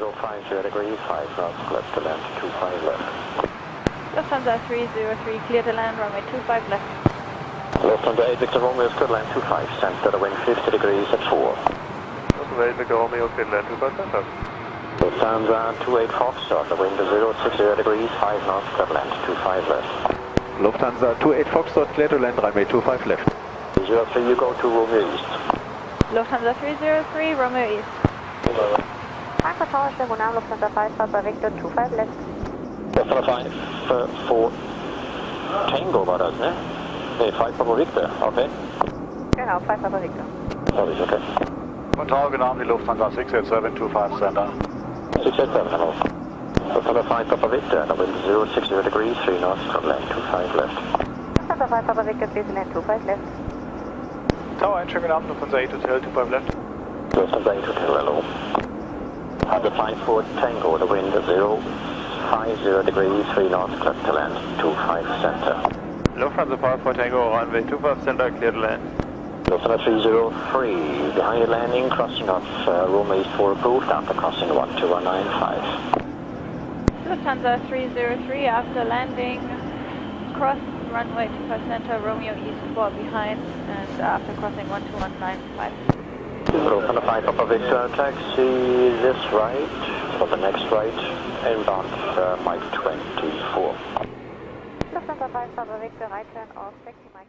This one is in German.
050 degrees, 5 knots, left to land, 25 left. Lufthansa 303, clear to land, runway 25 left. Lufthansa 8 Victor Romeo is clear to land, 25, center, wind 50 degrees at 4. Lufthansa 8 Victor Romeo, clear to land, 25 center. Lufthansa 28 Foxtrot, the wind is 060 degrees, 5 knots, clear to land, 25 left. Lufthansa 28 Foxtrot, clear to land, runway 25 left. 303, you go to Romeo East. Lufthansa 303, Romeo East. Frankfurt Tower, Stable now, Lufthansa 5, Papa Victor 25 left. Lufthansa 5 for Tango war das, ne? Ne, 5 Papa Victor, okay. Genau, 5 Papa Victor. Sorry, okay. Von Tower genommen, die Lufthansa 687, 25 center. 687, hello. Lufthansa 5 Papa Victor, the wind is 060 degrees, 3 knots, from land, 25 left. Lufthansa 5 Papa Victor, please land 25 left. Tower einschön genommen, Lufthansa 8 Hotel, 25 left. Lufthansa 8 Hotel, hello. Under 5 for Tango, the wind is 050 degrees, 3 knots, clear to land, 25 center. Lufthansa 5 for Tango, runway 25 center, clear to land. Lufthansa 303, behind the landing, crossing off Romeo East 4 approved, after crossing 12195. Lufthansa 303, after landing, cross runway 25 center, Romeo East 4 behind, and after crossing 12195. Lufthansa 5 Papa Victor, taxi this right, for the next right, inbound Mike 24. Lufthansa 5 Papa Victor, right turn off, taxi Mike